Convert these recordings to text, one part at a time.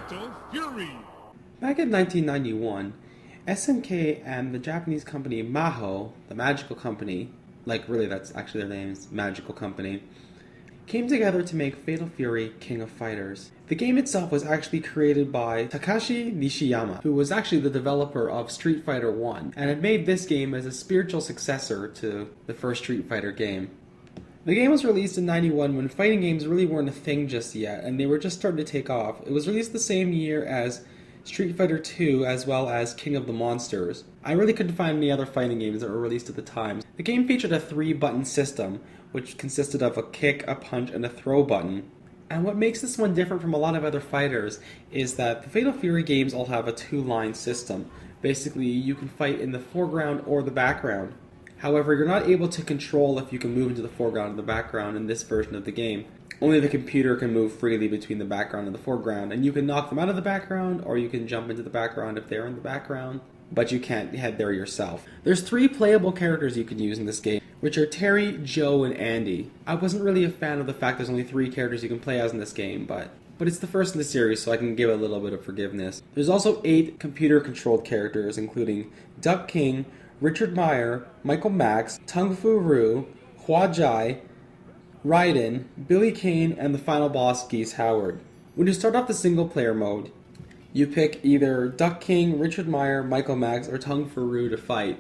Fatal Fury. Back in 1991, SNK and the Japanese company Maho, the Magical Company, like really that's actually their name is Magical Company, came together to make Fatal Fury King of Fighters. The game itself was actually created by Takashi Nishiyama, who was actually the developer of Street Fighter 1, and had made this game as a spiritual successor to the first Street Fighter game. The game was released in 91 when fighting games really weren't a thing just yet, and they were just starting to take off. It was released the same year as Street Fighter 2 as well as King of the Monsters. I really couldn't find any other fighting games that were released at the time. The game featured a 3-button system, which consisted of a kick, a punch, and a throw button. And what makes this one different from a lot of other fighters is that the Fatal Fury games all have a 2-line system. Basically, you can fight in the foreground or the background. However, you're not able to control if you can move into the foreground or the background in this version of the game. Only the computer can move freely between the background and the foreground, and you can knock them out of the background, or you can jump into the background if they're in the background, but you can't head there yourself. There's 3 playable characters you can use in this game, which are Terry, Joe, and Andy. I wasn't really a fan of the fact there's only 3 characters you can play as in this game, but it's the first in the series, so I can give it a little bit of forgiveness. There's also 8 computer-controlled characters, including Duck King, Richard Meyer, Michael Max, Tung Fu Rue, Hua Jai, Raiden, Billy Kane, and the final boss, Geese Howard. When you start off the single-player mode, you pick either Duck King, Richard Meyer, Michael Max, or Tung Fu Rue to fight,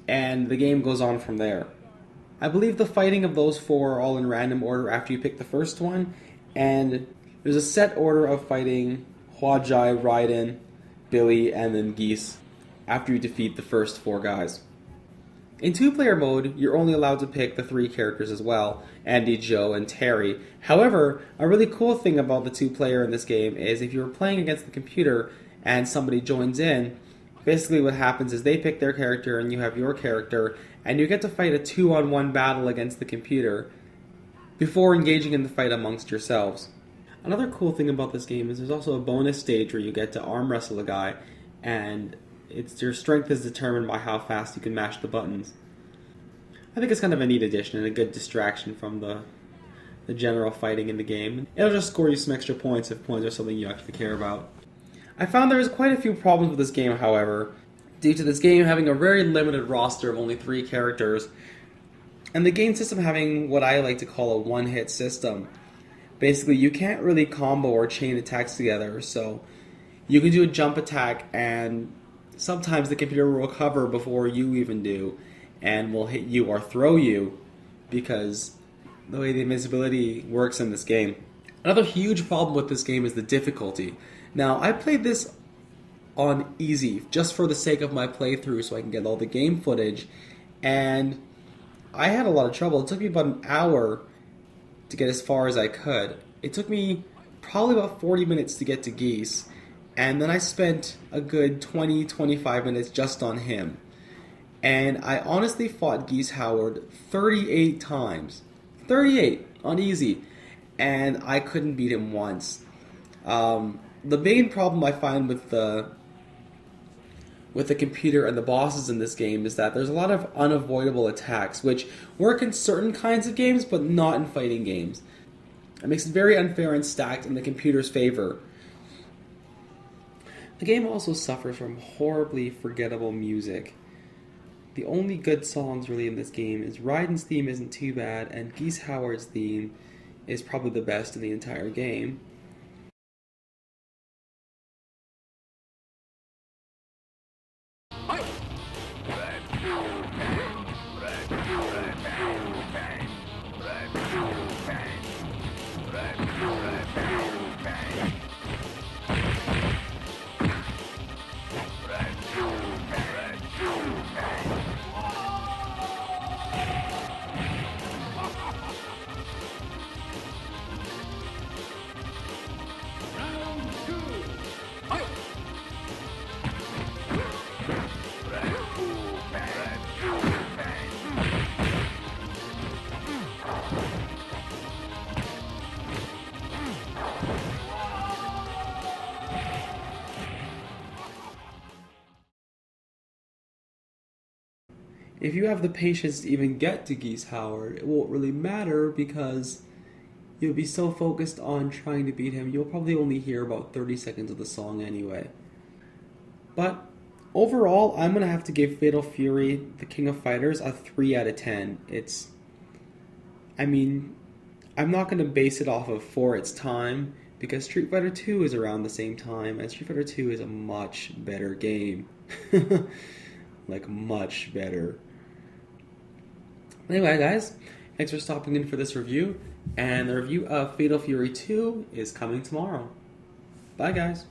and the game goes on from there. I believe the fighting of those 4 are all in random order after you pick the first one, and there's a set order of fighting Hua Jai, Raiden, Billy, and then Geese after you defeat the first 4 guys. In 2-player mode, you're only allowed to pick the 3 characters as well, Andy, Joe, and Terry. However, a really cool thing about the 2-player in this game is if you're playing against the computer and somebody joins in, basically what happens is they pick their character and you have your character, and you get to fight a 2-on-1 battle against the computer before engaging in the fight amongst yourselves. Another cool thing about this game is there's also a bonus stage where you get to arm wrestle a guy, and your strength is determined by how fast you can mash the buttons. I think it's kind of a neat addition and a good distraction from the general fighting in the game. It'll just score you some extra points if points are something you actually care about. I found there was quite a few problems with this game, however, due to this game having a very limited roster of only 3 characters, and the game system having what I like to call a one-hit system. Basically, you can't really combo or chain attacks together, so you can do a jump attack and sometimes the computer will recover before you even do and will hit you or throw you because the way the invincibility works in this game. Another huge problem with this game is the difficulty. Now, I played this on easy just for the sake of my playthrough so I can get all the game footage, and I had a lot of trouble. It took me about an hour to get as far as I could. It took me probably about 40 minutes to get to Geese, and then I spent a good 20-25 minutes just on him. And I honestly fought Geese Howard 38 times. 38 on easy. And I couldn't beat him once. The main problem I find with the computer and the bosses in this game is that there's a lot of unavoidable attacks, which work in certain kinds of games, but not in fighting games. It makes it very unfair and stacked in the computer's favor. The game also suffers from horribly forgettable music. The only good songs really in this game is Raiden's theme isn't too bad, and Geese Howard's theme is probably the best in the entire game. If you have the patience to even get to Geese Howard, it won't really matter because You'll be so focused on trying to beat him, you'll probably only hear about 30 seconds of the song anyway. But overall, I'm going to have to give Fatal Fury, the King of Fighters, a 3 out of 10. I'm not going to base it off of for its time, because Street Fighter 2 is around the same time, and Street Fighter 2 is a much better game. Like, much better. Anyway, guys, thanks for stopping in for this review, and the review of Fatal Fury 2 is coming tomorrow. Bye, guys.